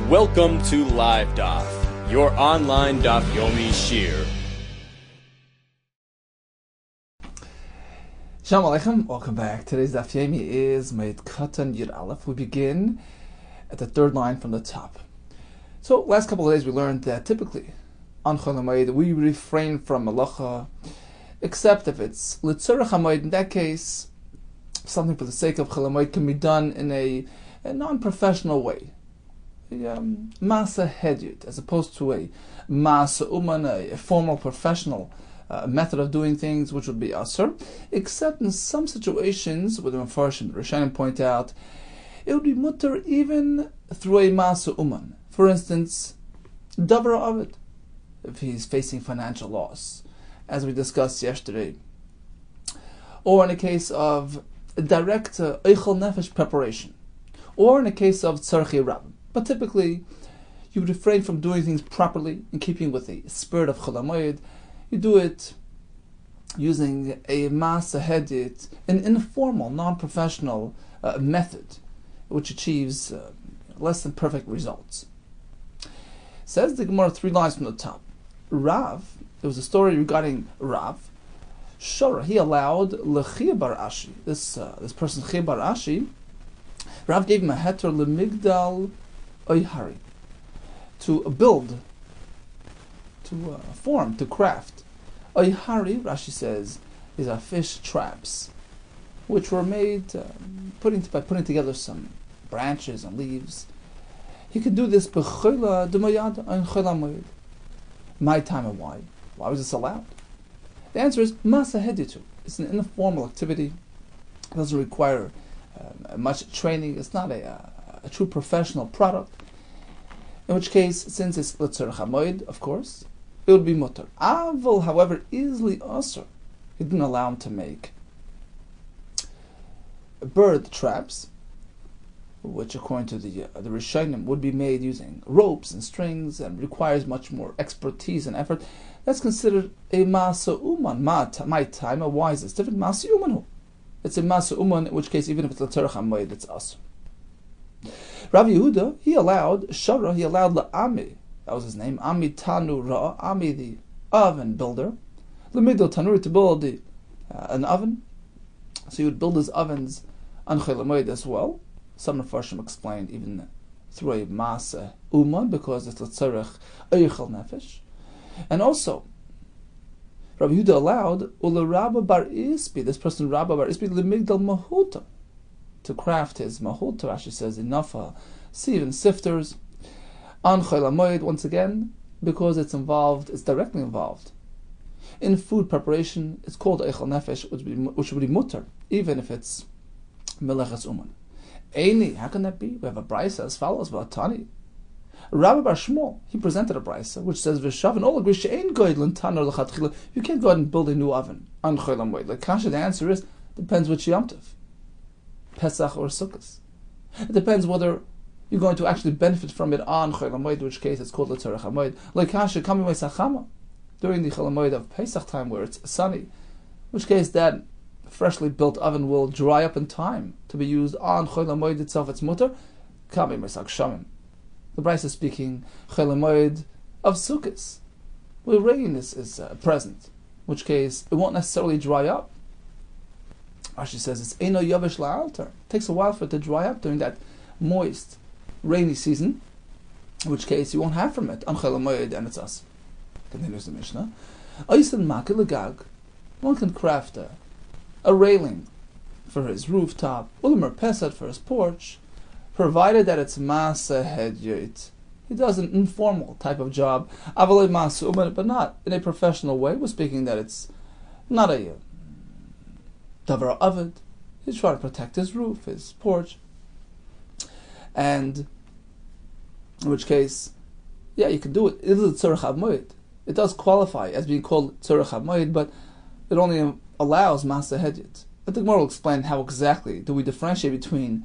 Welcome to Live Daf, your online Daf Yomi Shir. Shalom Aleichem, welcome back. Today's Daf Yomi is MOED KATAN Yud Aleph. We begin at the third line from the top. So, last couple of days we learned that typically on Chol HaMoed we refrain from malacha, except if it's L'tzorech HaMoed. In that case, something for the sake of Chol HaMoed can be done in a non-professional way. Masa hedyut, as opposed to a masa uman, a formal professional method of doing things, which would be asur, except in some situations, where the Mefarshim Rishonim point out, it would be mutter even through a masa uman. For instance, davar avid, if he's facing financial loss, as we discussed yesterday, or in a case of direct eichel nefesh preparation, or in a case of tzarchei rabbim. But typically, you refrain from doing things properly in keeping with the spirit of Chol HaMoed. You do it using a masa hedit, an informal, non-professional method, which achieves less than perfect results. Says the Gemara 3 lines from the top. Rav, there was a story regarding Rav. Shora, he allowed L'chia bar Ashi, this person Chia bar Ashi, Rav gave him a heter lemigdal oyhari, to build, to form, to craft. Oyhari, Rashi says, is our fish traps, which were made by putting together some branches and leaves. He could do this b'chola d'moyad on Chol HaMoed. My time and why? Why was this allowed? The answer is masa heditu. It's an informal activity. It doesn't require much training. It's not a true professional product. In which case, since it's l'tzorech HaMoed, of course, it would be mutter. Avol, however, easily asur. He didn't allow him to make bird traps, which, according to the Rishonim, would be made using ropes and strings and requires much more expertise and effort. That's considered a masa uman. My time, why is this different? Masa umanu. It's a masa uman, in which case, even if it's l'tzorech HaMoed, it's asur. Rabbi Yehuda, he allowed la'ami, that was his name, Ami Tanu Ra, Ami the oven builder, Lemigdal Tanuri, to build an oven. So he would build his ovens on Chol HaMoed as well. Some Mefarshim explained even through a masa uman, because it's l'tzorech eichel nefesh. And also, Rabbi Yehuda allowed Ula Rabba bar Isbi, this person Rabba bar Isbi, Lemigdal Mahuta, to craft his mahut, Rashi says, enough sieve and sifters on Chol HaMoed, once again, because it's directly involved in food preparation. It's called eichel nefesh, which would be mutter, even if it's meleches uman. Eini, how can that be? We have a brisa as follows, Vatani. Rabbi Bar Shmuel, he presented a brisa which says, V'shav, and all agree, she'ein goydlin tanor l'chatchila, you can't go out and build a new oven on Chol HaMoed. Like Kasha, the answer is, depends which Yom Tov, Pesach or Sukkot. It depends whether you're going to actually benefit from it on Chol HaMoed, in which case it's called l'tzorech HaMoed. Like Kasha, coming by Sachama, during the Chol HaMoed of Pesach time, where it's sunny, in which case that freshly built oven will dry up in time to be used on Chol HaMoed itself. It's mutter. Coming by Shamim. The Bryce is speaking Chol HaMoed of Sukkot, where rain is present, in which case it won't necessarily dry up. Rashi says it's Eino Yavish La'alter. It takes a while for it to dry up during that moist, rainy season, in which case you won't have from it on Chol HaMoed, and it's us. Continues the Mishnah. Oysen Makil Legag. One can craft a railing for his rooftop, Ulmer Pesad for his porch, provided that it's Masa Hedyot. He does an informal type of job, Avalei Masa Uman, but not in a professional way. We're speaking that it's not a davar avid. He's trying to protect his roof, his porch, and in which case, yeah, you can do it. It is tzorech HaMoed. It does qualify as being called tzorech HaMoed, but it only allows masa hedyot. But the Gemara will explain how exactly do we differentiate between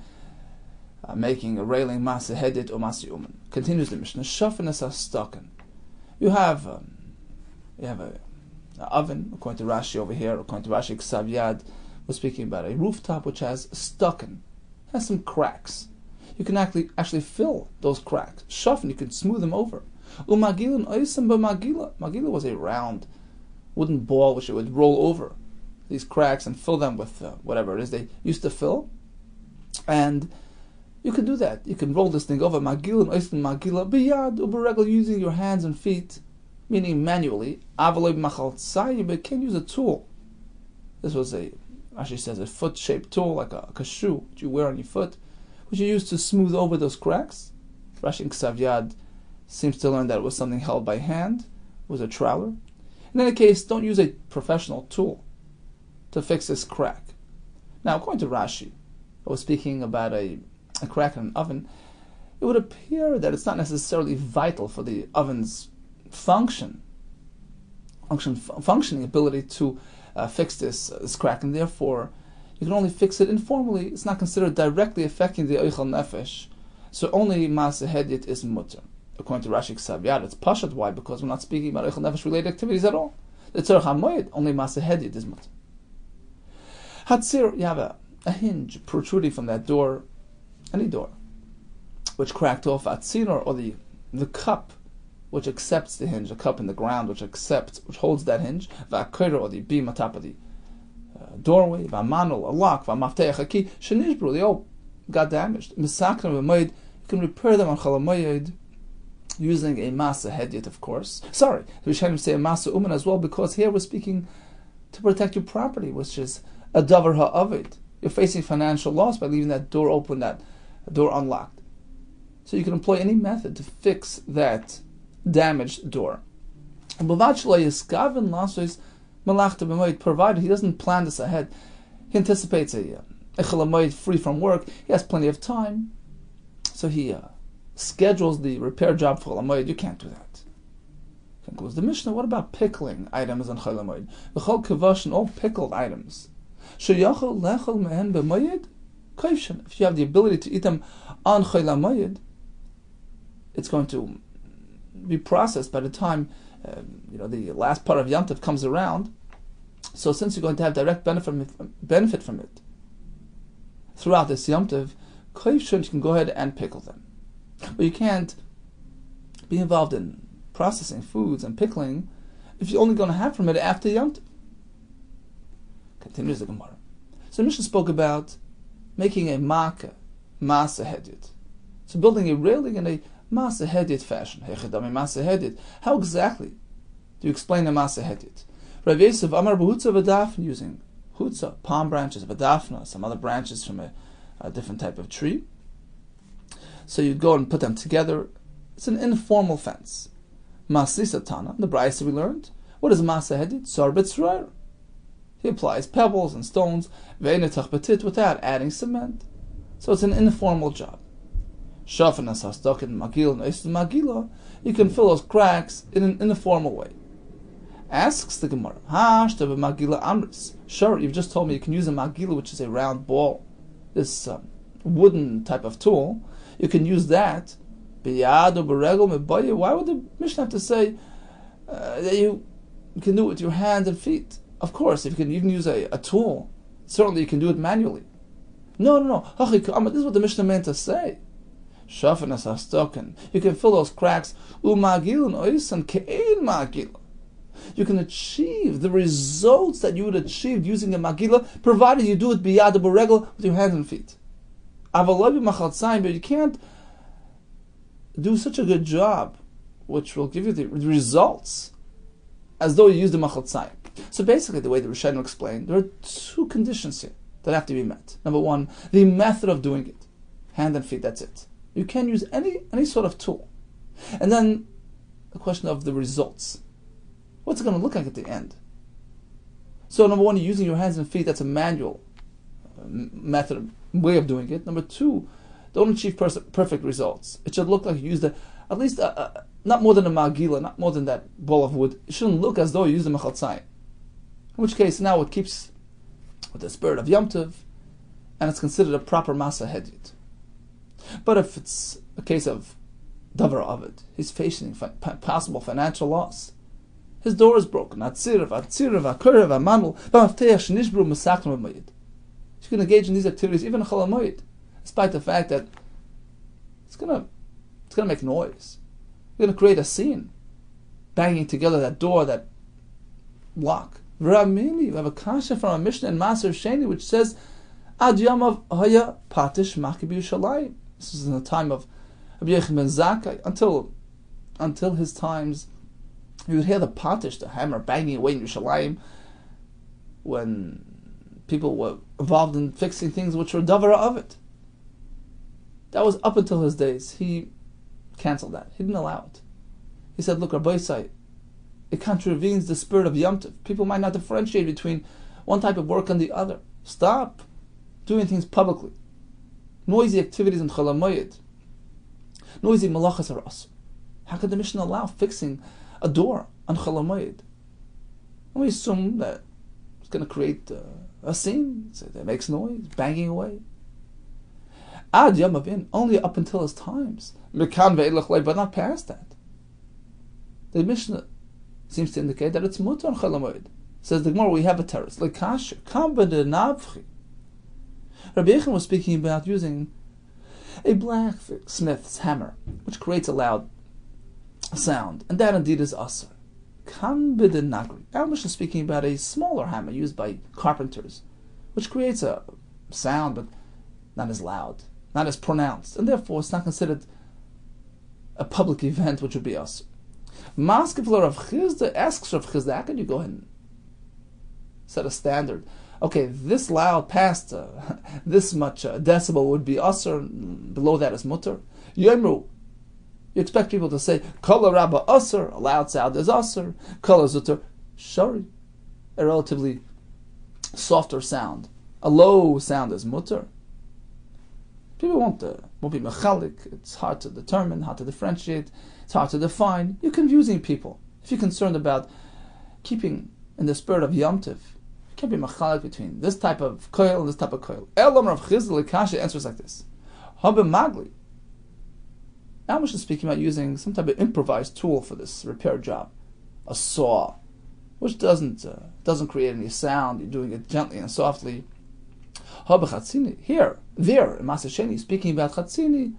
making a railing masa hedyot or masa uman. Continues the Mishnah. Shafin es hastaken. You have an oven, according to Rashi over here, according to Rashi Ksav Yad, we're speaking about a rooftop which has stucken, has some cracks. you can actually fill those cracks. Shafin, you can smooth them over. Umagila oisam b'magila. Magila was a round wooden ball which it would roll over these cracks and fill them with whatever it is they used to fill. And you can do that. You can roll this thing over. Magila oisam magila biyad uberegel, using your hands and feet, meaning manually. Avaloi b'machal tzai, but you can't use a tool. This was Rashi says, a foot-shaped tool, like a shoe that you wear on your foot, which you use to smooth over those cracks. Rashi in Ksav Yad seems to learn that it was something held by hand, it was a troweler. In any case, don't use a professional tool to fix this crack. Now, according to Rashi, I was speaking about a crack in an oven, it would appear that it's not necessarily vital for the oven's functioning ability to fix this crack, and therefore you can only fix it informally. It's not considered directly affecting the Eichel Nefesh, so only Maaseh Hedit is mutter. According to Rashi Ksav Yad, it's Pashat. Why? Because we're not speaking about Eichel Nefesh related activities at all. The Tzorech HaMoed, only Maaseh Hedit is mutter. Hatzir, you have a hinge protruding from that door, any door, which cracked off Hatzir, or the cup which accepts the hinge, a cup in the ground which holds that hinge, va'akira, or the beam on top of the doorway, va'manul, a lock, va'mafteach, a key, shenishbru, they all got damaged. Misakna v'moed, you can repair them on Chol HaMoed using a Maaseh Hedit, of course. Sorry, the Rishonim say a Maaseh Uman as well, because here we're speaking to protect your property, which is a davar ha'avid. You're facing financial loss by leaving that door open, that door unlocked. So you can employ any method to fix that damaged door. Provided he doesn't plan this ahead, he anticipates a Eichel HaMoed free from work, he has plenty of time, so he schedules the repair job for Chol HaMoed. You can't do that. Concludes the Mishnah. What about pickling items on Chol HaMoed? V'chol kavashin, all pickled items. Sheyachol lechol mehen b'moed kaivshin. If you have the ability to eat them on Chol HaMoed, it's going to be processed by the time the last part of Yom Tov comes around. So since you're going to have direct benefit from it throughout this Yom Tov, you can go ahead and pickle them. But you can't be involved in processing foods and pickling if you're only going to have from it after Yom Tov. Continues the Gemara. So the Mishnah spoke about making a Maaseh Hedit. So building a railing in a Maaseh Hedit fashion. How exactly do you explain a Maaseh Hedit? Rabbi Yosef Amar b'hutza v'dafna, using hutza, palm branches, v'dafna, some other branches from a different type of tree. So you go and put them together. It's an informal fence. Masisa Tana, the Brayse we learned. What is Maaseh Hedit? Sar b'tzroyer. He applies pebbles and stones, ve'enetach betit, without adding cement. So it's an informal job. Shafanas hastokin magil and oistin magila, you can fill those cracks in an informal way. Asks the Gemara, hashta b'magila amris. Sure, you've just told me you can use a magila, which is a round ball, this wooden type of tool. You can use that. B'yad or b'regel me'bayah. Why would the Mishnah have to say that you can do it with your hands and feet? Of course, if you can even use a tool, certainly you can do it manually. No. This is what the Mishnah meant to say. Shafanas hastokin. You can fill those cracks. Umagil and oisan ke'ein magila. You can achieve the results that you would achieve using a magila, provided you do it biyad b'regel, with your hands and feet. But you can't do such a good job, which will give you the results, as though you used the machaltzayim. So basically, the way the Rishonim explained, there are two conditions here that have to be met. Number one, the method of doing it, hand and feet. That's it. You can use any sort of tool, and then the question of the results. What's it going to look like at the end? So number one, you're using your hands and feet. That's a manual method, way of doing it. Number two, don't achieve perfect results. It should look like you used at least not more than a magila, not more than that ball of wood. It shouldn't look as though you used a machaltzayim. In which case, now it keeps with the spirit of Yom Tov, and it's considered a proper Maaseh Hedit. But if it's a case of davar ovid, he's facing possible financial loss. His door is broken. You can engage in these activities even in Chol HaMoed, despite the fact that it's gonna make noise. You're gonna create a scene, banging together that door, that lock. Ramini, we have a kasha from a Mishnah in Maser Sheni which says, Ad Yamav Haya Patish Maki B'Yushalayim. This is in the time of Rabbi Yehuda ben Zakkai, until his times. You would hear the patish, the hammer, banging away in Yerushalayim when people were involved in fixing things which were davara of it. That was up until his days. He cancelled that. He didn't allow it. He said, look, Rabbi Yisai, it contravenes the spirit of Yom Tov. People might not differentiate between one type of work and the other. Stop doing things publicly. Noisy activities in Chol HaMoed. Noisy malachas are asur. How could the Mishnah allow fixing a door on Chol HaMoed? And we assume that it's going to create a scene that makes noise, banging away. Ad Yamavin, only up until his times. Mekan ve'elach lei, but not past that. The Mishnah seems to indicate that it's mutar on Chol HaMoed. Says the Gemara, we have a terrace. Lekasher, kam b'denavchi. Rabbi Yehuda was speaking about using a blacksmith's hammer, which creates a loud sound, and that indeed is asur. Kam b'denagri. Our Mishnah is speaking about a smaller hammer used by carpenters, which creates a sound, but not as loud, not as pronounced, and therefore it's not considered a public event, which would be asur. Maskefler Rav Chizda asks Rav Chizda, how can you go ahead and set a standard? Okay, this loud past this much decibel would be asur, below that is mutter. Yomru, you expect people to say, Kol Rabba asur, a loud sound is asur, Kol Zutter, shari, a relatively softer sound. A low sound is mutter. People won't be mechalik. It's hard to determine, hard to differentiate, it's hard to define. You're confusing people. If you're concerned about keeping in the spirit of Yom Tov, you can't be mechalik between this type of koil and this type of koil. Elam Rav Chizda Lekasha answers like this. Habe Magli. Now we're speaking about using some type of improvised tool for this repair job. A saw, which doesn't create any sound. You're doing it gently and softly. Habe Chatzini. There, in Maser Sheni, speaking about Chatzini,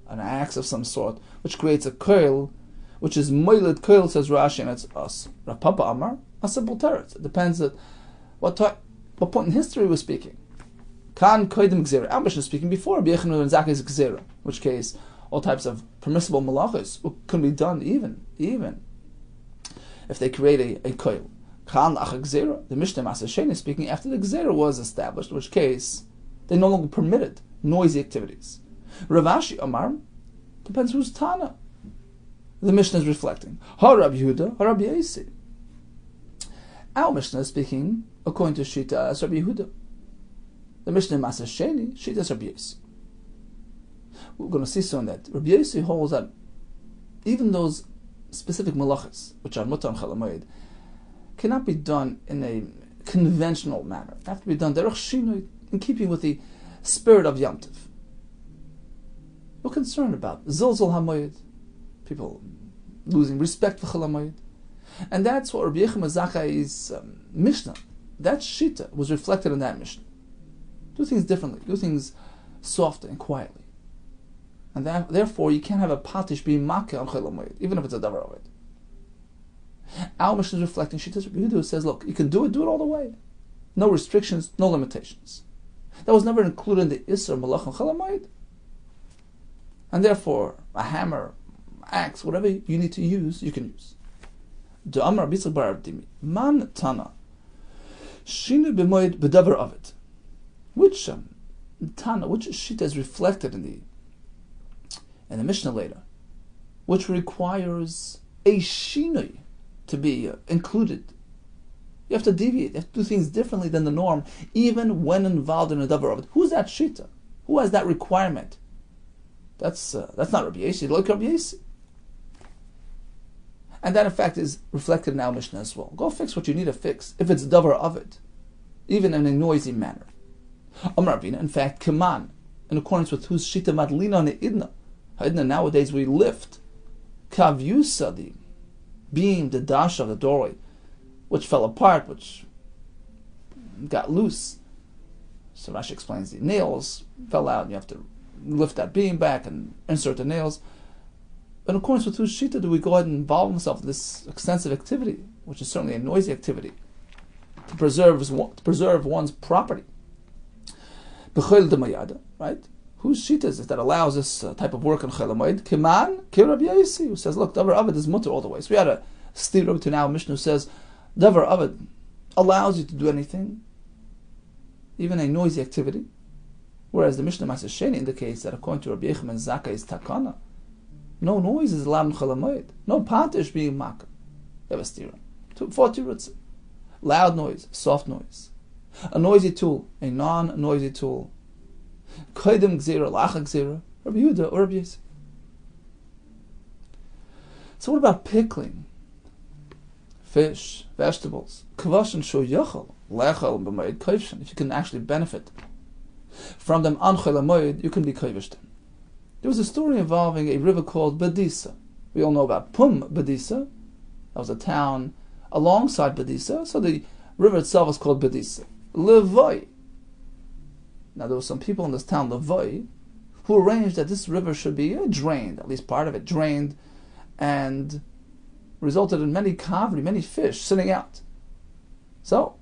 an axe of some sort, which creates a koil, which is moiled koil, says Rashi, and it's us. Rav Papa Amar, a simple teretz. It depends at what point in history we're speaking. Kan koidim gzera. Our Mishnah is speaking before Rabbi Yehuda ben Zakkai's gzera, in which case all types of permissible malachos can be done even if they create a koil. Kan ach gzera. The Mishnah Maser Sheni is speaking after the gzera was established, in which case they no longer permitted noisy activities. Rav Ashi Amar, depends who's Tana. The Mishnah is reflecting. Ha Rabbi Yehuda, ha Rabbi Yossi. Our Mishnah is speaking according to Shita as Rabbi Yehuda. The Mishnah Maser Sheni, Shita as Rabbi Yossi. We're going to see soon that Rabbi Yossi holds that even those specific malachas, which are mutar and Chol HaMoed, cannot be done in a conventional manner. They have to be done derech shinui, in keeping with the spirit of Yom Tov. We're concerned about zilzul hamoyed, people losing respect for Chol HaMoed. And that's what Rabbi Yehuda ben Zakkai's Mishnah, that Shita, was reflected in that Mishnah. Do things differently, do things softly and quietly. And therefore you can't have a patish being makkah on Chol HaMoed, even if it's a davar of it. Our Mishnah is reflecting Shita Rabbi Yehuda, who says, look, you can do it all the way. No restrictions, no limitations. That was never included in the Isser Malach on Chol HaMoed. And therefore, a hammer, axe, whatever you need to use, you can use. The Amar Bitzak Bar Abdimi, Man Tana, Shinu b'moed b'davar of it. Which Tana, which Shita is reflected in the Mishnah later, which requires a Shinui to be included. You have to deviate, you have to do things differently than the norm, even when involved in a davar of it. Who's that Shita? Who has that requirement? That's not Rabbi Yossi, like Rabbi Yossi. And that in fact is reflected in our Mishnah as well. Go fix what you need to fix, if it's davar of it, even in a noisy manner. Amar Ravina, in fact, Kaman, in accordance with whose Shita Madlina Ne'idna. Nowadays we lift Kav Yusa, the beam, the dash of the doorway, which fell apart, which got loose. So Rashi explains the nails fell out, and you have to lift that beam back and insert the nails. In accordance with whose shita do we go ahead and involve himself in this extensive activity, which is certainly a noisy activity, to preserve one's property? B'chol demayada, right? Whose shita is it that allows this type of work in Chol HaMoed? Kiman, ki Rabbi Yossi, who says, look, davar avid is mutter all the way. So we had a stira to now Mishnah who says, davar avid allows you to do anything, even a noisy activity, whereas the Mishnah Maseh Sheni indicates that according to Rabbi Yehuda Zaka is takana. No noise is allowed in Chol HaMoed. No patish being makah. You have a stira. 40 roots. Loud noise, soft noise. A noisy tool, a non-noisy tool. Kodim gzera, lacha gzera, Rabbi Yehuda or Rabbi Yossi. So what about pickling? Fish, vegetables. Kvashin sho yachal, lechal b'moed koivshin. If you can actually benefit from them on Chol HaMoed, you can be koivish them. There was a story involving a river called Badisa. We all know about Pum Badisa. That was a town alongside Badisa, so the river itself was called Badisa. Levoi. Now there were some people in this town, Levoi, who arranged that this river should be drained, at least part of it drained, and resulted in many kavri, many fish sitting out. So,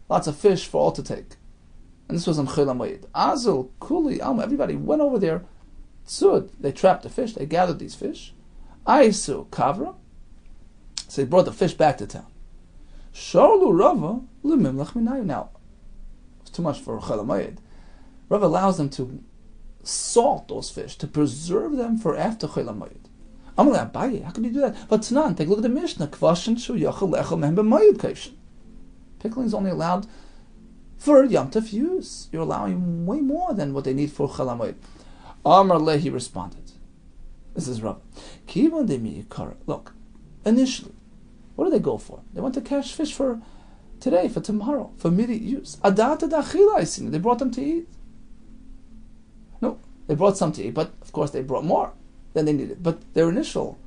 lots of fish for all to take. And this was on Chol HaMoed. Azul, Kuli, Alma, everybody went over there. Sud, they trapped the fish, they gathered these fish. Aisu, Kavra. So they brought the fish back to town. Sharlu Rava, Limimlach Minayu. Now, it's too much for Chol HaMoed. Rava allows them to salt those fish, to preserve them for after Chol HaMoed. Amalei Abaye, how can you do that? But Tanan, take a look at the Mishnah. Kvashin shu yachal lechel mehem b'moed kaivshin. Pickling is only allowed for Yom Tov use. You're allowing way more than what they need for Chol HaMoed. Amar Lehi responded. This is Rava. Kivan de mi yikara. Look, initially, what did they go for? They went to catch fish for today, for tomorrow, for immediate use. Adata dachila, I see. They brought them to eat. No, they brought some to eat, but of course they brought more than they needed. But their initial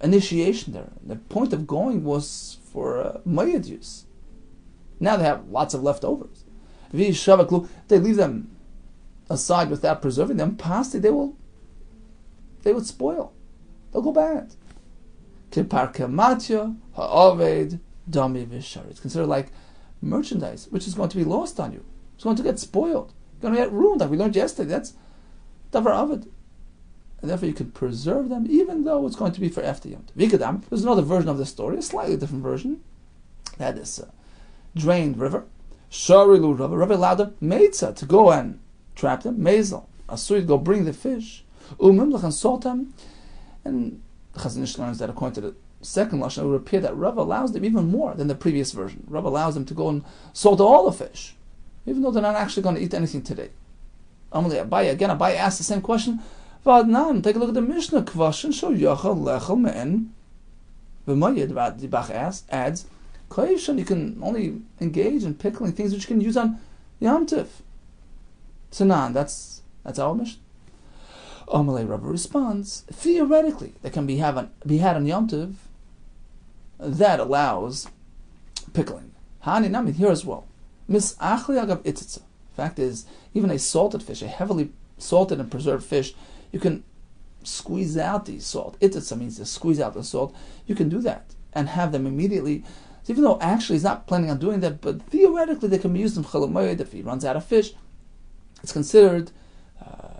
initiation there, the point of going was for moed use. Now they have lots of leftovers. They leave them aside without preserving them. Pasti, they would spoil. They'll go bad. It's considered like merchandise, which is going to be lost on you. It's going to get spoiled. It's going to get ruined, like we learned yesterday. That's davar avid. And therefore you can preserve them, even though it's going to be for after Yom Tov. There's another version of the story, a slightly different version. They had this drained river. Sharilu Rava. Rava allowed them Meitzah to go and trap them. Mazel. Asuri to go bring the fish. Umimlach and salt them. And the Chazon Ish learns that according to the second Lashon, it would appear that Rava allows them even more than the previous version. Rava allows them to go and salt all the fish, even though they're not actually going to eat anything today. Amalei Abaye, again, Abaye asks the same question. Vadnan, take a look at the Mishnah. Kvashin sho yachal lechel me'en. V'mayed, the Bach adds, Koyishan, you can only engage in pickling things which you can use on Yom Tov. Tanan, that's our Mishnah. Amalei Rava responds, theoretically, they can be had on Yom Tov. That allows pickling. Hani Nami, here as well. Mis achli agav itzitza. Fact is, even a salted fish, a heavily salted and preserved fish, you can squeeze out the salt. Itzitza means to squeeze out the salt. You can do that and have them immediately. So even though actually he's not planning on doing that, but theoretically they can be used in Chol HaMoed. If he runs out of fish, it's considered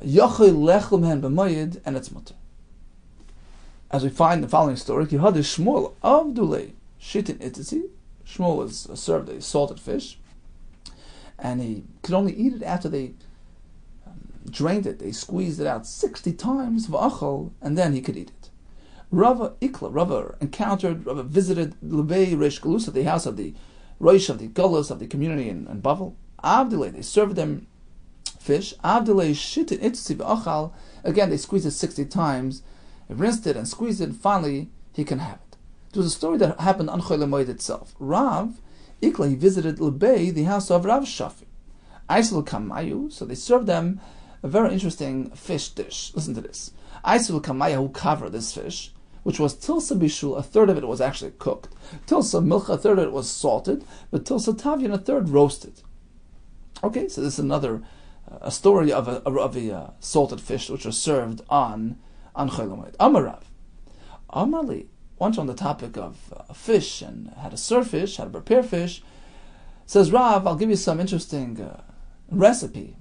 Yochel Lechlem Hen B'Moed, and it's mutter. As we find in the following story, Yehada Shmuel Avdulei Shitin Itzi. Shmuel was served a salted fish, and he could only eat it after they drained it. They squeezed it out 60 times, v'achol, and then he could eat it. Rava visited Lebei Reish Galus, at the house of the Reish of the Galus of the community in Bavel. Avdulei, they served them fish. Avdulei Shitin Itzi v'achal. Again, they squeezed it 60 times, rinsed it and squeezed it, and finally he can have it. It was a story that happened on Chol HaMoed itself. Rav Ikla, he visited Lebei, the house of Rav Shafi. Aisel Kamayu, so they served them a very interesting fish dish. Listen to this. Aisel Kamaya, who covered this fish, which was tilsa bishul, a third of it was actually cooked. Tilsa milcha, a third of it was salted, but tilsa tavian, a third roasted. Okay, so this is another a story of a salted fish which was served on Chol Hamoed. Amarav, Amarli. Once on the topic of fish and how to serve fish, how to prepare fish, says Rav, I'll give you some interesting recipe,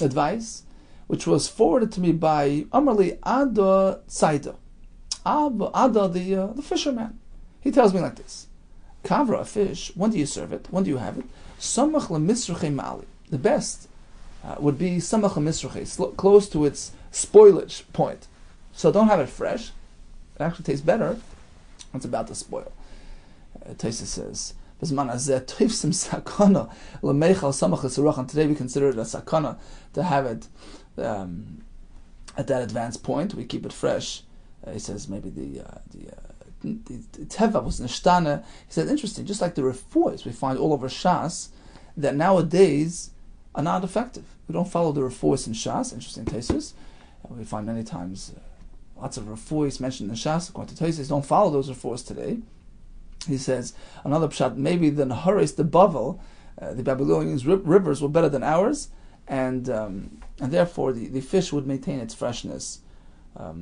advice, which was forwarded to me by Amarli Ada Tzaido. Ada, the fisherman. He tells me like this: Kavra, a fish, when do you serve it? When do you have it? Samach lemisruche ma'ali. The best would be samach lemisruche, close to its spoilage point. So don't have it fresh. It actually tastes better. It's about to spoil. Taisa says, and today we consider it a sakana to have it at that advanced point. We keep it fresh. He says maybe the teva was nishtana. He said, interesting, just like the refuahs we find all over Shas, that nowadays are not effective. We don't follow the refuahs in Shas. Interesting Taisus. We find many times lots of refuahs mentioned in Shas, according to Taisus, don't follow those refuahs today. He says, another pshat, maybe the Naharis, the Bavel, the Babylonians' rivers were better than ours, and therefore the fish would maintain its freshness up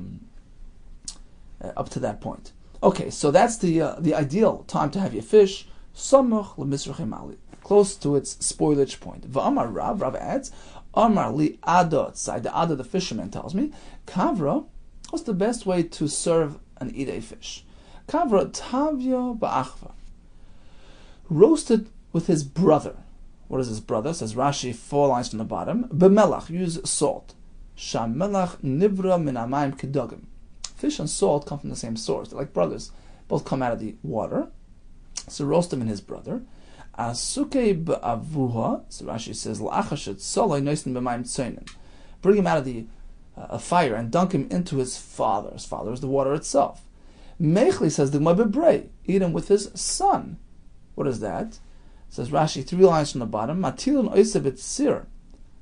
to that point. Okay, so that's the ideal time to have your fish, Samach lemisruche ma'ali, close to its spoilage point. V'amar Rav adds, Amar li Ada Tzai, the Ada, the fisherman, tells me, Kavra, what's the best way to serve and eat a fish? Kavra tavya ba'achva. Roasted with his brother. What is his brother? Says Rashi, 4 lines from the bottom. B'melach, use salt. Sham melach nivra min amayim kedogim. Fish and salt come from the same source. They're like brothers. Both come out of the water. So roast them in his brother. Asukei ba'avuha. So Rashi says, la'achashet soloi noisin b'mayim tzoinen. Bring him out of the fire and dunk him into his father. His father is the water itself. Mechli, says the Gemara, bebrei, eat him with his son. What is that? Says Rashi, 3 lines from the bottom. Matilun oiseh b'tzir.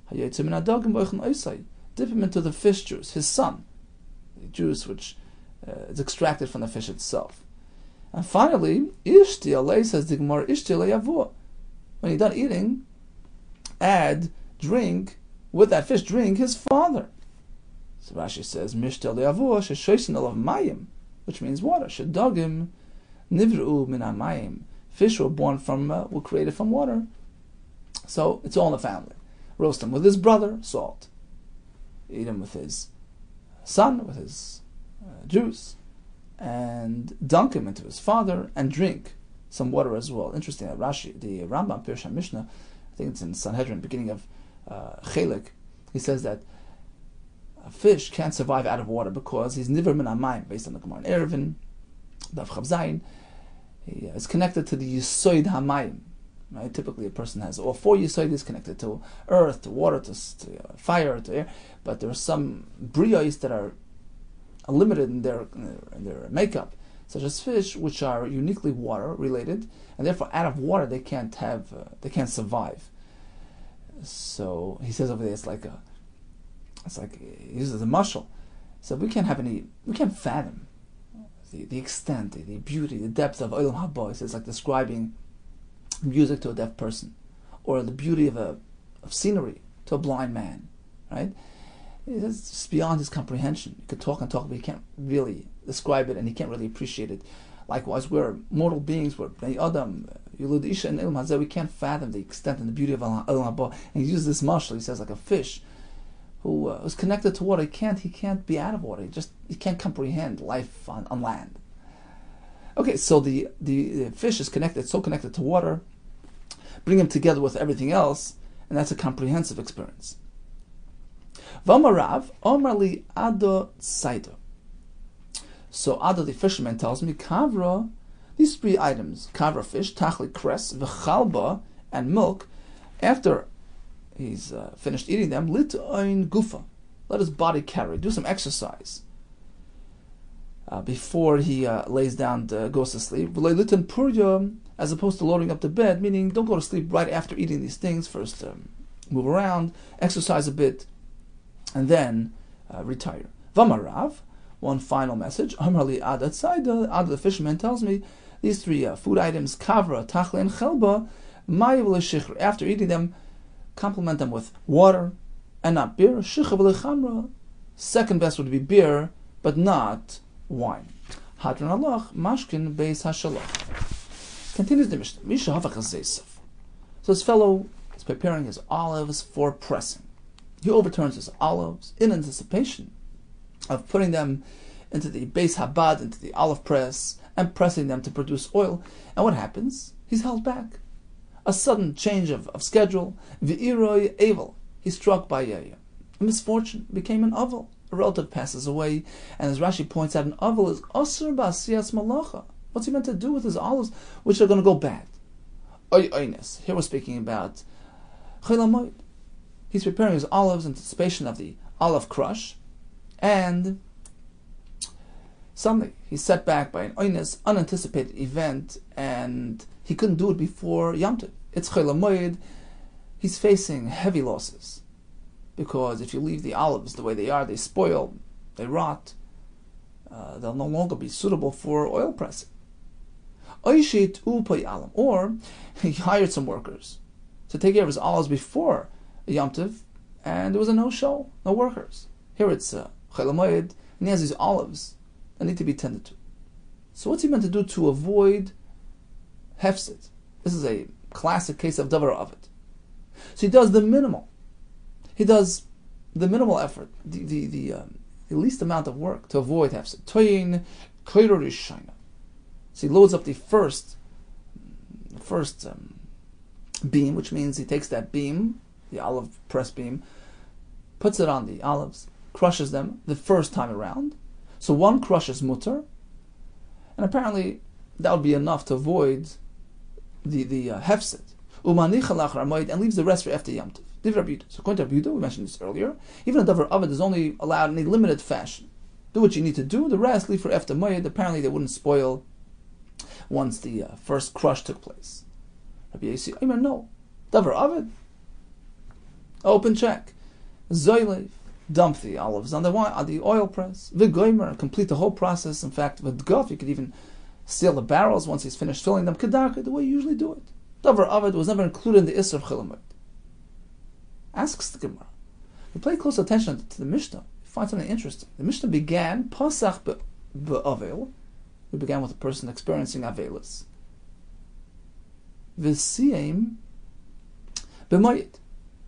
Hayotzeh min adogim boichen oiseh. Dip him into the fish juice, his son, the juice which is extracted from the fish itself. And finally, ishti alei, says the Gemara, ishti alei yavua. When you're done eating, drink with that fish, drink his father. So Rashi says, mishti alei yavua sheshoisin alav mayim, which means water. Shedogim nivru min hamayim. Fish were created from water. So it's all in the family. Roast him with his brother, salt. Eat him with his son, with his juice, and dunk him into his father, and drink some water as well. Interesting that Rashi, the Rambam, Pirush Mishnah, I think it's in Sanhedrin, beginning of Chelik, he says that a fish can't survive out of water because he's niver min hamayim, based on the Gemara in Eruvin, Daf Chav Zayin. He is connected to the Yisoid Hamayim. Right? Typically, a person has all 4 Yisoids connected to earth, to water, to fire, to air. But there are some briyos that are limited in their makeup, such as fish, which are uniquely water related, and therefore out of water they can't survive. So he says over there, it's like he uses a mushal. So we can't fathom the extent, the beauty, the depth of Olam Haba. It's like describing music to a deaf person, or the beauty of scenery to a blind man, right? It's just beyond his comprehension. You could talk and talk, but he can't really describe it, and he can't really appreciate it. Likewise, we're mortal beings, we're Bnei Adam, Yulud Isha and Ilm Hazeh, we can't fathom the extent and the beauty of Olam Haba. And he uses this mashal, he says, like a fish who is connected to water. He can't be out of water. He can't comprehend life on land. Okay, so the fish is so connected to water. Bring him together with everything else, and that's a comprehensive experience. V'amarav, Omarli Ado Tzaido. So Ado, the fisherman, tells me, Kavra, these 3 items, Kavra fish, Tachli cress, V'chalba, and milk, after he's finished eating them, lit ein gufa, let his body carry, do some exercise before he lays down to goes to sleep. V'leilit purya, as opposed to loading up the bed, meaning don't go to sleep right after eating these things. First, move around, exercise a bit, and then retire. V'amarav, one final message. Amarli Ada Tzaido, Ada the fisherman tells me, these 3 food items, Kavra, Tachli, and Chelba, after eating them, complement them with water, and not beer. Shicha v'lechamra. Second best would be beer, but not wine. Hadran alach mashkin beis hashalach. Continues the Mishnah. Misha havach hazesef. So this fellow is preparing his olives for pressing. He overturns his olives in anticipation of putting them into the beis habad, into the olive press, and pressing them to produce oil. And what happens? He's held back. A sudden change of schedule. V'iroi evil. He's struck by a misfortune, became an aval. A relative passes away, and as Rashi points out, an aval is asur b'asiyas malacha. What's he meant to do with his olives, which are going to go bad? Oynes. Here we're speaking about chol hamoed. He's preparing his olives in anticipation of the olive crush, and suddenly he's set back by an oynes, unanticipated event, and he couldn't do it before Yom Tov. It's chol hamoed. He's facing heavy losses, because if you leave the olives the way they are, they spoil, they rot, they'll no longer be suitable for oil pressing. Or he hired some workers to take care of his olives before Yom Tov, and there was a no-show, no workers. Here it's chol hamoed, and he has these olives that need to be tended to. So what's he meant to do to avoid hefsid? This is a classic case of davar avid. So he does the minimal. He does the minimal effort, the least amount of work to avoid hefsid. Toyin koiro rishayna. So he loads up the first beam, which means he takes that beam, the olive press beam, puts it on the olives, crushes them the first time around. So one crush is mutter, and apparently that would be enough to avoid the hefsid. And leaves the rest for after Yom Tov. So according to Rabbi Yehuda, we mentioned this earlier, even a davar avid is only allowed in a limited fashion. Do what you need to do, the rest leave for after Moed. Apparently they wouldn't spoil once the first crush took place. Rabbi Yehuda, no. Davar avid, open check. Zoylev, dump the olives on the oil press. V'goymer, complete the whole process. In fact, with guf, you could even seal the barrels once he's finished filling them. Kedaka, the way you usually do it. Davar avid was never included in the Isser of chol hamoed. Asks the Gemara. We pay close attention to the Mishnah. We find something interesting. The Mishnah began pasach be'avel. We began with a person experiencing avelus. V'siyem b'moed.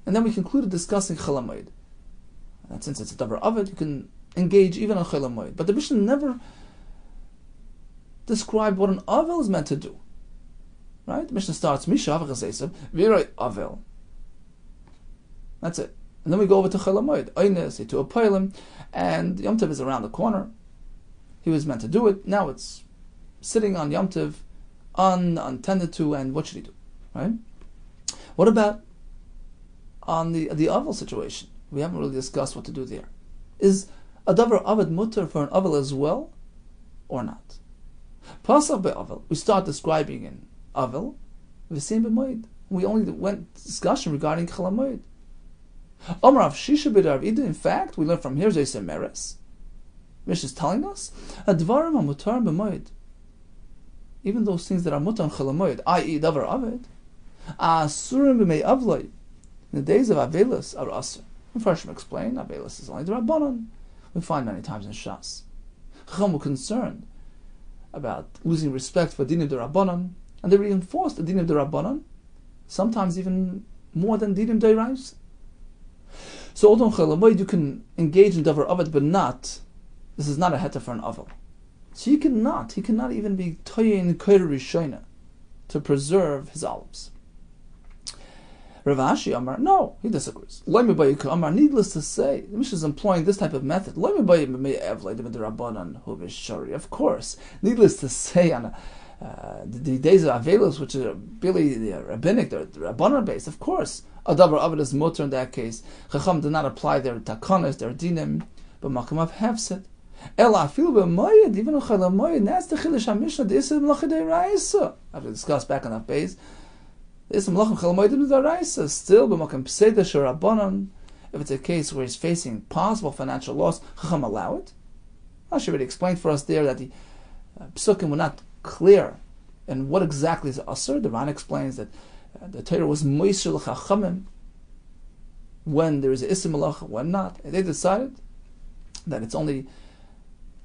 And then we concluded discussing chol hamoed. And since it's a davar avid, you can engage even on chol hamoed. But the Mishnah never described what an avel is meant to do. Right? The Mishnah starts, Misha havach hasesav, v'iroi avel. That's it. And then we go over to chol hamoed. Oynes, to a poilim, and Yom Tov is around the corner. He was meant to do it. Now it's sitting on Yom Tov, untended to, and what should he do? Right? What about on the avel situation? We haven't really discussed what to do there. Is a davar avid mutter for an avel as well, or not? Pasach be'avel, we start describing in avel, v'sim b'moed. We only went discussion regarding chol hamoed. Omar Shisha b'Rav Yehuda. In fact, we learn from here Zeis Meres. Mishnah is telling us advarim hamutar b'moed. Even those things that are mutar on chol hamoed, i.e., davar avid, asurim b'mei avloi. In the days of avelus are asur. And Farshim explain avelus is only the rabbanon. We find many times in Shas. Chacham were concerned about losing respect for dinim de rabbanon, and they reinforced the dinim de rabbanon, sometimes even more than dinim de rais. So although chol hamoed you can engage in davar avid, but not, this is not a heter for an avel. So he cannot even be toyin koyer rishayna to preserve his olives. Rav Ashi Amar, no, he disagrees. Amar, needless to say, the Mishnah is employing this type of method. Of course, needless to say, on the days of Avelus, which are really the rabbinic, the rabbanon based, of course, a davar avid is mutter in that case. Chacham did not apply their takonos, their dinim, but makom of hefset. Ela afilu b'moed, even on chol hamoed, that's the chilish HaMishnah, the isim melacha de'raisa. After discussed back on that base, the isim melacha chol hamoed de'raisa, still b'makom pseda sh'rabbanon, if it's a case where he's facing possible financial loss, chacham allow it. Rashi already explained for us there that the psukim were not clear and what exactly is asur. The Ran explains that the Torah was moisir l'chachamim when there is an Issa Malacha, when not. And they decided that it's only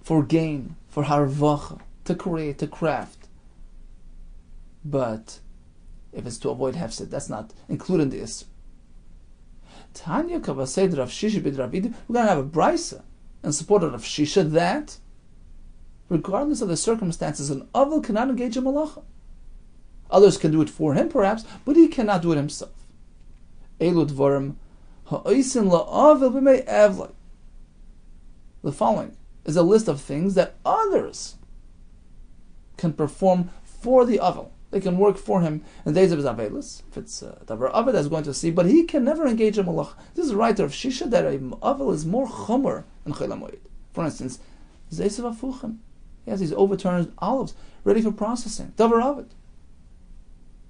for gain, for harvacha, to create, to craft. But if it's to avoid hefsid, that's not included in the Issa. Tanya Kavased Rav Shisha bid Rav Idi, we're going to have a brisa in support of Rav Shisha that, regardless of the circumstances, an Avel cannot engage in malacha. Others can do it for him, perhaps, but he cannot do it himself. Elu dvarim ha'oisin la'avel b'mei evlai. The following is a list of things that others can perform for the Avel. They can work for him in the days of his Avelis, if it's Davar Avel that's going to see, but he can never engage in Malach. This is a writer of Shisha that a Avel is more chomer than Chol HaMoed. For instance, Zeisav Afuchan. He has these overturned olives ready for processing. Davar Avel.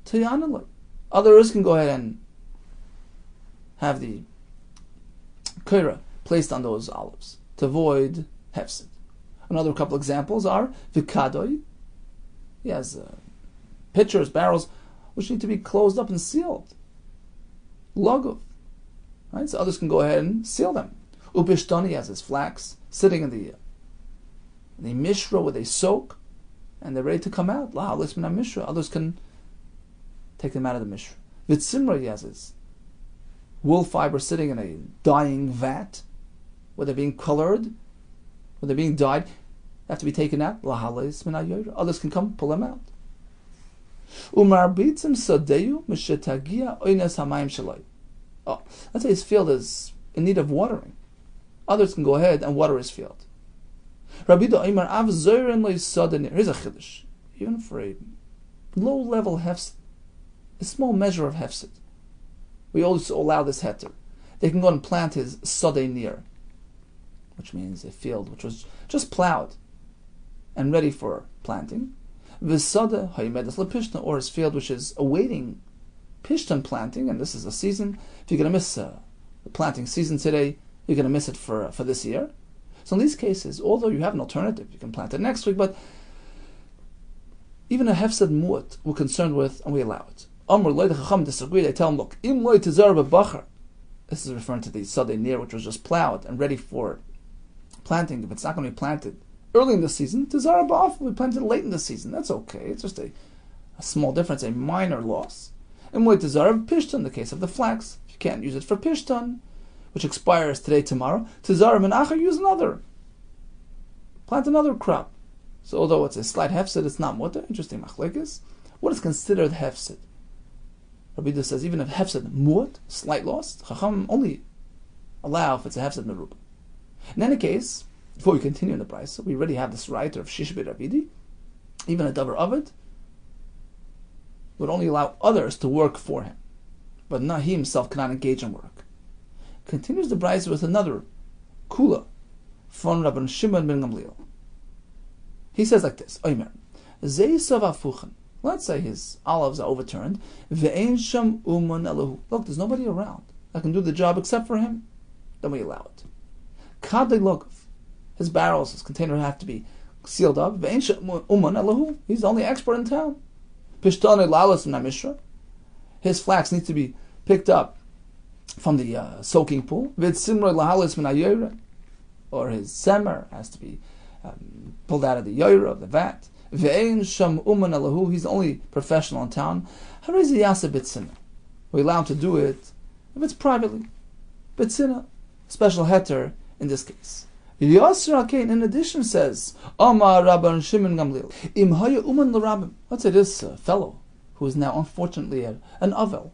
Tayanalai. Others can go ahead and have the Kaira placed on those olives to avoid Hefsid. Another couple examples are Vikadoi. He has pitchers, barrels, which need to be closed up and sealed. Logov. Right? So others can go ahead and seal them. Ubishtani has his flax sitting in the mishra where they soak, and they're ready to come out. Lahalis min mishra. Others can take them out of the mishra. Vitsimra, he has his wool fiber sitting in a dyeing vat, where they're being colored, where they're being dyed. They have to be taken out. Lahalis min yoyra. Others can come pull them out. Umarbitzim sadeyu mishetagia oines hamayim shaloi. Oh, let's say his field is in need of watering. Others can go ahead and water his field. Rabbi Yehuda av zoyren lo yisaden. Here's a chiddush. Even for a low-level hefsid, a small measure of hefsid, we also allow this heter. They can go and plant his sadeh near, which means a field which was just plowed and ready for planting. V'sada hayimedas lepishtan, or his field which is awaiting pishtan planting, and this is a season. If you're going to miss the planting season today, you're going to miss it for this year. So in these cases, although you have an alternative, you can plant it next week, but even a hefsed mu'at we're concerned with, and we allow it. Amr loy, the Chacham disagree. They tell him, look, im loy tizar b'bachar. This is referring to the sadeh near, which was just plowed and ready for planting. If it's not going to be planted early in the season, tizar b'af, we planted late in the season. That's okay. It's just a small difference, a minor loss. Im loy tizar b'pishtan, in the case of the flax, if you can't use it for pishtan, which expires today, tomorrow, tizar menachar, use another. Plant another crop. So although it's a slight hefsid, it's not mutter. Interesting machlekes. What is considered hefsid? Rabbi Yehuda says even if hefsid muat, slight loss, Chacham only allow if it's a hefsid meruba. In any case, before we continue in the price, we already have this writer of Shisha bid Rabidi. Even a davar of it would only allow others to work for him, but not he himself cannot engage in work. Continues the brayso with another kula from Rabban Shimon ben Gamliel. He says like this: Omer, Zeisav afuchen. Let's say his olives are overturned. Ve'ein sham uman elahu. Look, there's nobody around that can do the job except for him. Then we allow it. Kadei logov. His barrels, his container have to be sealed up. Ve'ein sham uman elahu. He's the only expert in town. Pishtane lalas min mishra. His flax needs to be picked up from the soaking pool. V'tzimrei lahalis min hayoyra. Or his semer has to be pulled out of the yoyra, of the vat. Ve'ein sham uman elahu. He's the only professional in town. Harezi yasa bitzina. We allow him to do it if it's privately. Bitzina, special heter in this case. Yasser Akain, in addition, says Amar Rabban Shimon Gamliel Im haya uman l'rabim. Let's say this fellow who is now unfortunately an avel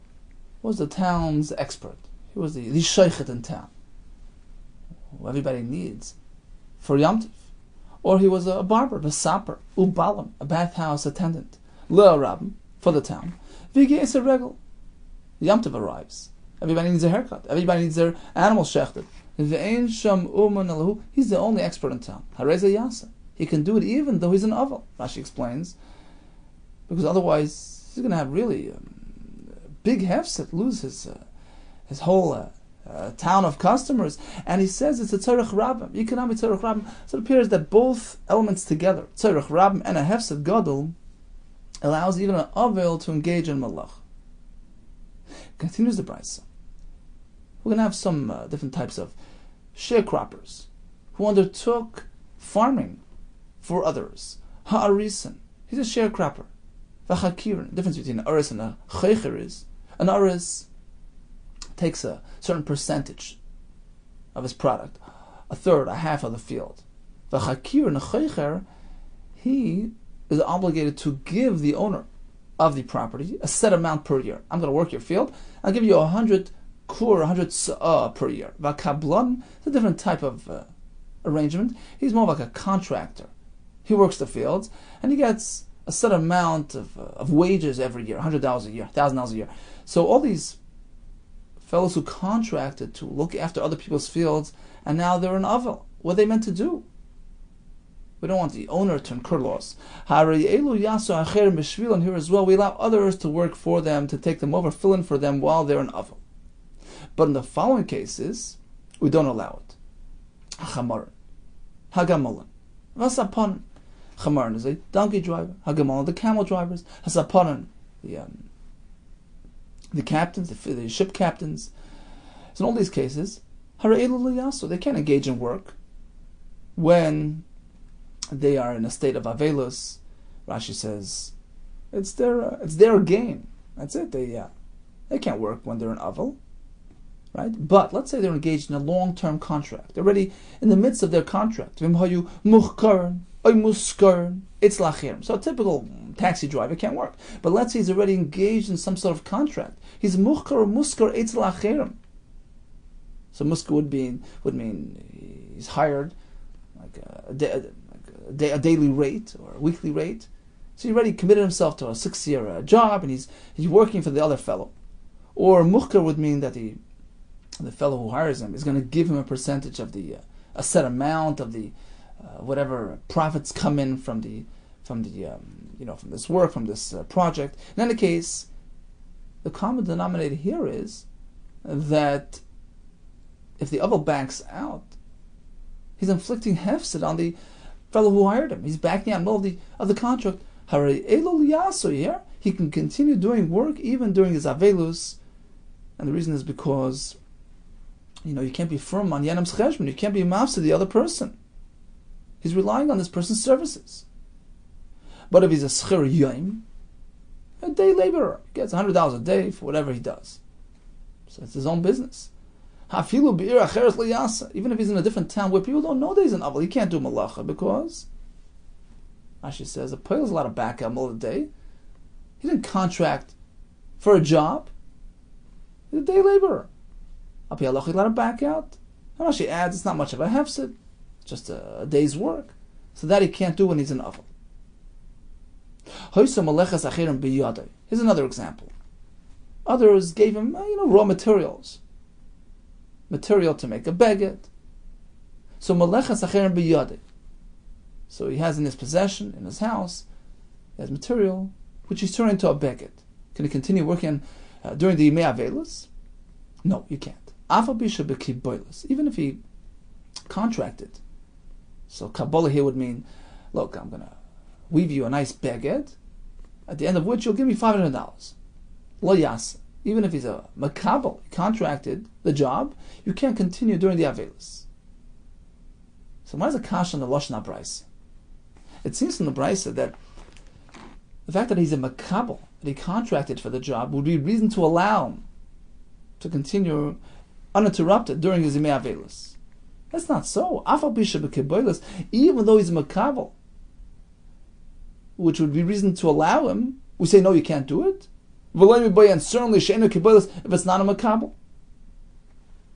was the town's expert. He was the sheikhet in town, who everybody needs for Yom Tov. Or he was a barber, a sapper, ubalim, a bathhouse attendant, le'arabim, for the town. V'geis a regel. Yom Tov arrives. Everybody needs a haircut. Everybody needs their animals shechted. V'ein sham uman elahu. He's the only expert in town. Hareza yasa. He can do it even though he's an aval. Rashi explains, because otherwise he's going to have really big hefset, lose his whole town of customers. And he says it's a tzarech rabim. You cannot be tzarech rabim. So it appears that both elements together, tzarech rabim and a hefset gadol, allows even an avel to engage in malach. Continues the brayso. We're going to have some different types of sharecroppers who undertook farming for others. Ha'arisan, he's a sharecropper. V'chakirin, the difference between an aris and a chaycher is, an aris takes a certain percentage of his product, a third, a half of the field. V'chakirin, a chaycher, he is obligated to give the owner of the property a set amount per year. I'm going to work your field, I'll give you 100 kur, 100 sa'ah per year. V'kablan, it's a different type of arrangement. He's more like a contractor. He works the fields, and he gets a set amount of wages every year, $100 a year, $1,000 a year. So all these fellows who contracted to look after other people's fields, and now they're in avel. What are they meant to do? We don't want the owner to incur loss. And here as well, we allow others to work for them, to take them over, fill in for them while they're in avel. But in the following cases, we don't allow it. Chamaran, Hagamolan, Vasapanan. Chamaran is a donkey driver. Hagamolan, the camel drivers. Hasapanan, the captains, the ship captains. So in all these cases, they can't engage in work when they are in a state of avelus. Rashi says it's their game. That's it. They can't work when they're in avel. Right? But let's say they're engaged in a long-term contract. They're already in the midst of their contract. So a typical taxi driver can't work. But let's say he's already engaged in some sort of contract. He's muchkar or muskar etz lacherim. So muskar would mean he's hired like a daily rate or a weekly rate. So he already committed himself to a 6-year job, and he's working for the other fellow. Or muchkar would mean that the fellow who hires him is going to give him a percentage of a set amount of the whatever profits come in from this work, from this project. In any case, the common denominator here is that if the other backs out, he's inflicting hefsed on the fellow who hired him. He's backing out in the middle of the contract. Here, he can continue doing work even during his avelus, and the reason is because you can't be firm on Yanam's cheshbon. You can't be mafs to the other person. He's relying on this person's services. But if he's a schir yom, a day laborer, he gets $100 a day for whatever he does. So it's his own business. Even if he's in a different town where people don't know that he's an aval, he can't do malacha because Rashi says the poil is allowed to back out all the day. He didn't contract for a job. He's a day laborer. He's allowed to back out. And Rashi adds it's not much of a hefsid, just a day's work. So that he can't do when he's an aval. Here's another example. Others gave him raw materials. Material to make a baguette. So malechas acherim biyadei. So he has in his possession, in his house, he has material which he's turned into a baguette. Can he continue working during the Yimei Avelus? No, you can't. Even if he contracted. So Kabbalah here would mean, look, I'm going to weave you a nice baguette, at the end of which you'll give me $500. Lo yas. Even if he's a makabel, he contracted the job, you can't continue during the Avelus. So why is a kash on the Lashon HaBraisa? It seems from the Braisa that the fact that he's a makabel, that he contracted for the job, would be reason to allow him to continue uninterrupted during his Yimei Avelus. That's not so. Even though he's a makabel, which would be reason to allow him, we say, no, you can't do it. And certainly, if it's not a makabel,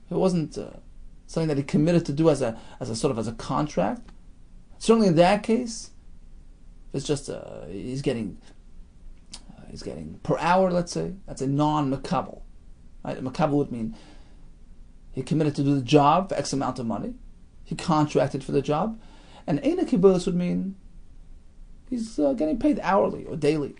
it wasn't something that he committed to do as a contract. Certainly, in that case, it's just he's getting per hour. Let's say that's a non-makabel. Right? A makabel would mean he committed to do the job for X amount of money. He contracted for the job, and Eina Kibbulis would mean he's getting paid hourly or daily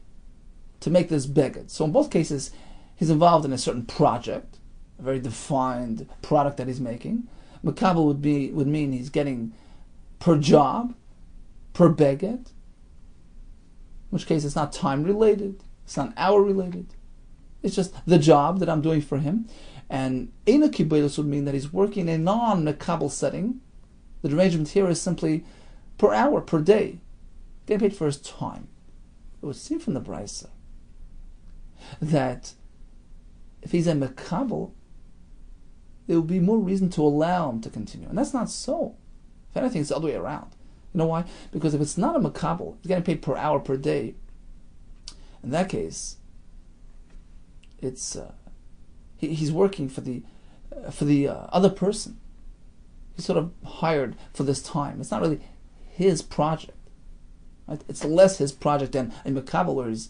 to make this baguette. So in both cases, he's involved in a certain project, a very defined product that he's making. Makabel would mean he's getting per job, per baguette. In which case, it's not time related, it's not hour related. It's just the job that I'm doing for him. And Eina Kibaylos would mean that he's working in a non-Mekabel setting. The arrangement here is simply per hour, per day, getting paid for his time. It would seem from the Brisa that if he's a Mekabel, there would be more reason to allow him to continue. And that's not so. If anything, it's the other way around. You know why? Because if it's not a Mekabel, he's getting paid per hour, per day. In that case, it's he's working for the other person. He's sort of hired for this time. It's not really his project. Right? It's less his project than a Mekabel where he's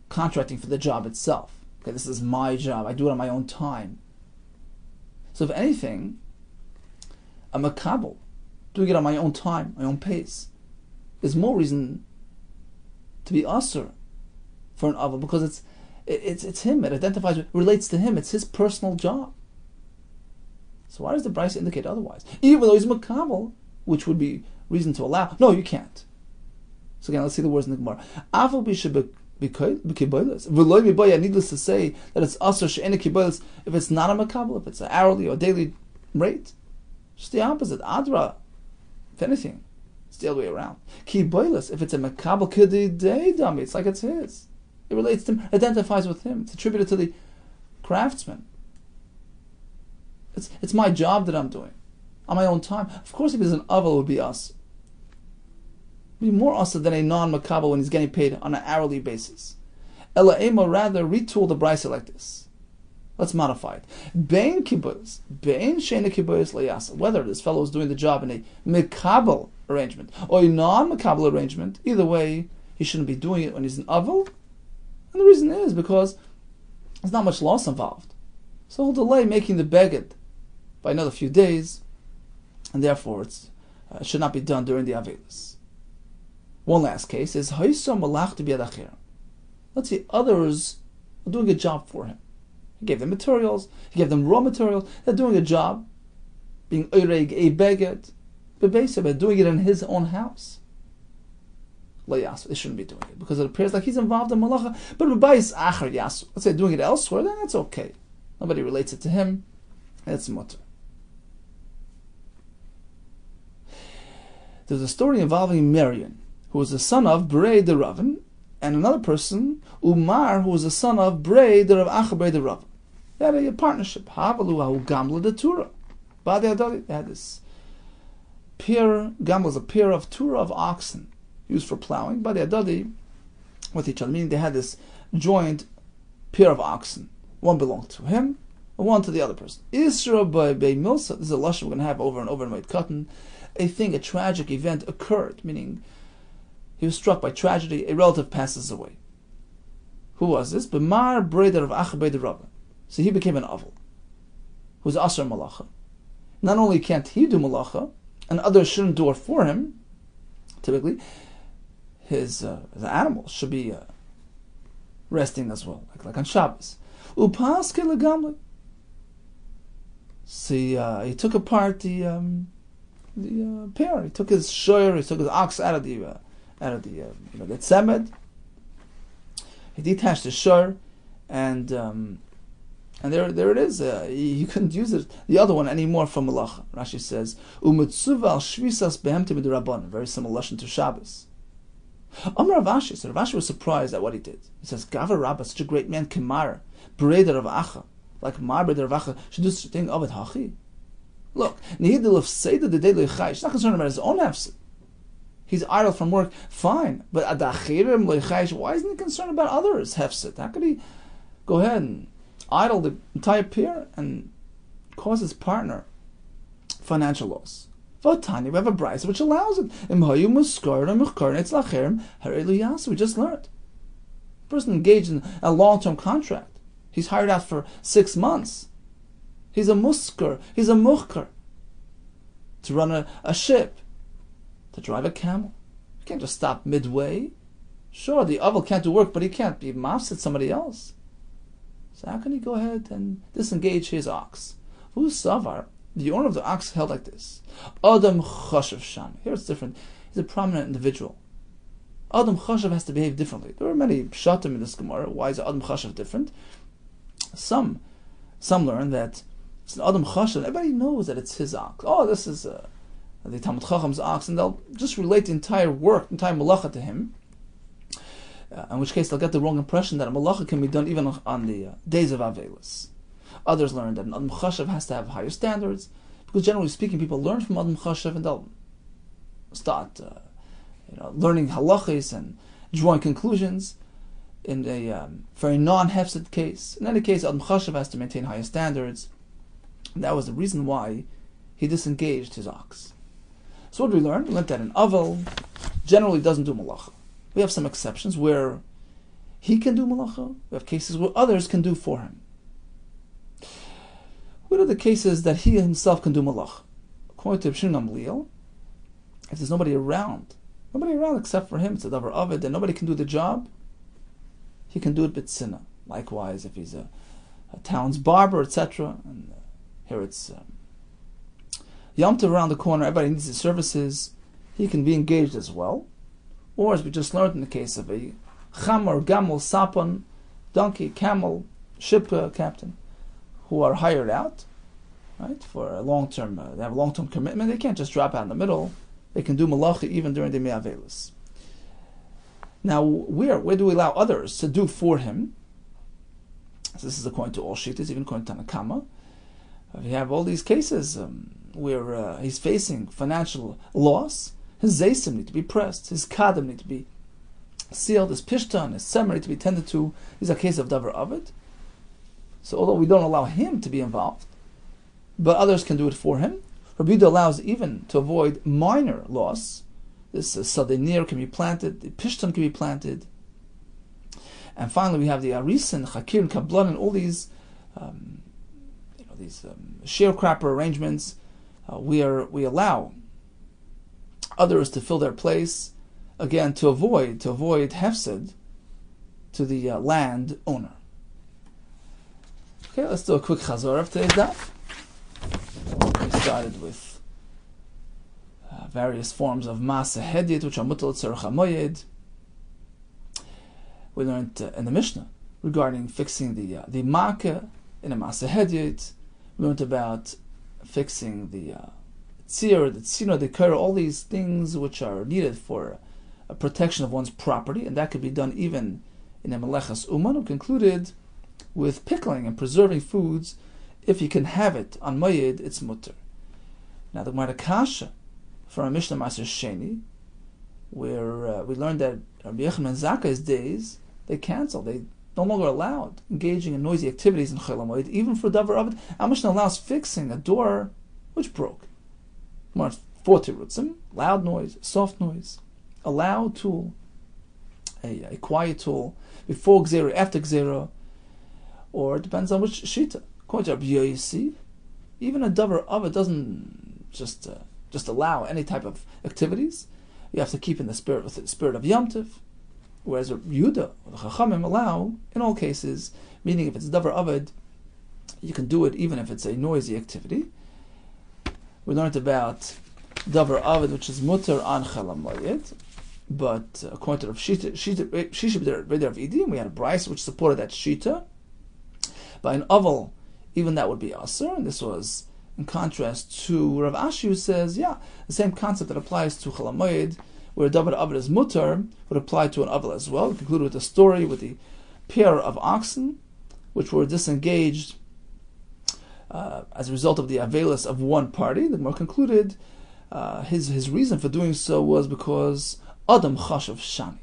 contracting for the job itself. Okay, this is my job. I do it on my own time. So if anything, a Mekabel, doing it on my own time, my own pace, is more reason to be usher for an Aval, because it's him. It identifies, it relates to him. It's his personal job. So why does the Brisa indicate otherwise? Even though he's Mekabel, which would be reason to allow. No, you can't. So again, let's see the words in the Gemara. Aval needless to say that it's usher she'ena kibaylos if it's not a Mekabel, if it's an hourly or daily rate. Just the opposite. Adra. If anything, it's the other way around. Kibaylos, if it's a Mekabel k'didei dami, it's like it's his. It relates to him, identifies with him. It's attributed to the craftsman. It's my job that I'm doing on my own time. Of course, if it's an aval, it would be us. It would be more us than a non-Mekabel when he's getting paid on an hourly basis. Ela ema, rather retool the Brisa like this. Let's modify it. Bein kibaylos, bein she'ena kibaylos layasa. Whether this fellow is doing the job in a Mekabel arrangement or a non-Mekabel arrangement, either way, he shouldn't be doing it when he's an aval. And the reason is because there's not much loss involved. So he'll delay making the beged by another few days, and therefore it should not be done during the Avelis. One last case is Haisa Malach to Biyad Acher. Let's say others are doing a job for him. He gave them materials, he gave them raw materials, they're doing a job, being Oireg, a beged, but basically doing it in his own house. They shouldn't be doing it because it appears like he's involved in malacha. But let's say doing it elsewhere, then that's okay. Nobody relates it to him. It's mutter. There's a story involving Miriam, who was the son of Brei the Ravan, and another person, Umar, who was the son of Brei the Rav Acha Brei the Ravan. They had a partnership. Havalu Gamla the Tura. They had this pair. Gamla was a pair of Tura of oxen used for plowing, but they adadi with each other, meaning they had this joint pair of oxen. One belonged to him, and one to the other person. Isra by Milsa, this is a lashon we're going to have over and over in MOED KATAN. A tragic event occurred, meaning he was struck by tragedy, a relative passes away. Who was this? B'mar breder of Acha Breder Rabba. So he became an aval, who's asar malacha. Not only can't he do malacha, and others shouldn't do it for him, typically, his animals should be resting as well, like on Shabbos. Upaske legamli. See, he took apart the pair. He took his shoyer, he took his ox out of the tzemed. He detached his shoyer, and there it is. You couldn't use it, the other one, anymore for malacha. Rashi says, "Umetzuval shvisas behemtim midrabanan." Very similar lashon to Shabbos. Amar Ravashi. So Ravashi was surprised at what he did. He says, "Gavar Rabba, such a great man, Kemar, breder of Acha, like Mar breder of Acha, should do such a thing of it hachi." Look, Nihidil of Seder the day leichay. He's not concerned about his own hefset. He's idle from work, fine. But adachirim leichay. Why isn't he concerned about others' hefset? How could he go ahead and idle the entire pair and cause his partner financial loss? Votani, we have a brisa which allows it. We just learned. A person engaged in a long-term contract. He's hired out for 6 months. He's a muskar. He's a muhkar. To run a ship. To drive a camel. You can't just stop midway. Sure, the aval can't do work, but he can't be mafsid somebody else. So how can he go ahead and disengage his ox? Who's Savar? The owner of the ox held like this. Adam Chashav Sham. Here it's different. He's a prominent individual. Adam Chashav has to behave differently. There are many pshatim in this Gemara. Why is Adam Chashav different? Some Some learn that it's an Adam Chashav. Everybody knows that it's his ox. Oh, this is the Talmud Chacham's ox, and they'll just relate the entire work, entire malacha to him. In which case they'll get the wrong impression that a malacha can be done even on the days of Avelis. Others learn that an Adam Chashav has to have higher standards, because generally speaking, people learn from Adam Chashav and they'll start learning halachis and drawing conclusions in a very non-hefsid case. In any case, Adam Chashav has to maintain higher standards, and that was the reason why he disengaged his ox. So what did we learn? We learned that an Aval generally doesn't do malacha. We have some exceptions where he can do malacha. We have cases where others can do for him. What are the cases that he himself can do malacha? According to Shimon Gamliel, if there's nobody around except for him, it's a davar avid, and nobody can do the job, he can do it b'tzina. Likewise, if he's a town's barber, etc., and here it's Yom Tov around the corner, everybody needs his services, he can be engaged as well. Or, as we just learned in the case of a chamor, gamel, sapon, donkey, camel, ship captain, who are hired out, right, for a long-term, they have a long-term commitment, they can't just drop out in the middle. They can do malacha even during the me'avelis. Now, where do we allow others to do for him? So this is according to all shittas, even according to Tanakama. We have all these cases where he's facing financial loss. His zaysim need to be pressed, his kadam need to be sealed, his pishtan, his semer need to be tended to. These are cases of davar avid. So although we don't allow him to be involved, but others can do it for him. Rabbi Yehuda allows even to avoid minor loss. This sadenir can be planted, the pishtan can be planted. And finally we have the arisin, chakir, and kablan, and all these sharecropper arrangements where we allow others to fill their place, again to avoid hefsed to the land owner. Okay, let's do a quick chazor of today's daf. We started with various forms of masa hediyat, which are mutal tzarech moed. We learned in the Mishnah regarding fixing the makah in a masa hediyat. We learned about fixing the tzir, the tzino, the kara, all these things which are needed for a protection of one's property, and that could be done even in a melechas uman. We concluded with pickling and preserving foods. If you can have it on moed, it's mutter. Now the Gemara Kasha from Mishnah Maser Sheni, where we learned that Rabbi Yechon and Zakkai's days, they canceled. They no longer allowed engaging in noisy activities in Chol HaMoed, even for davar avid. Our Mishnah allows fixing a door which broke. 40 rutzim, loud noise, soft noise, a loud tool, a quiet tool, before gzera, after gzera, or it depends on which shita. According to Rabbi Yosi, even a davar avid doesn't just allow any type of activities. You have to keep in the spirit with the spirit of Yom Tov. Whereas Rabbi Yehuda or the Chachamim allow in all cases, meaning if it's davar avid, you can do it even if it's a noisy activity. We learned about davar avid, which is mutter on Chol HaMoed, but according to Rav Shisha B'der of Idim, we had a brayso which supported that shita. By an aval, even that would be asur, and this was in contrast to Rav Ashi, who says, the same concept that applies to Chol HaMoed, where davar avid is mutter, would apply to an aval as well. We concluded with a story with the pair of oxen, which were disengaged as a result of the avelis of one party. The Gemara concluded his reason for doing so was because Adam Chashav Shani.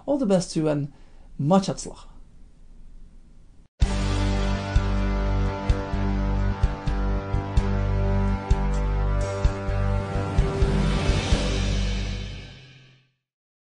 All the best to you and much hatzlacha.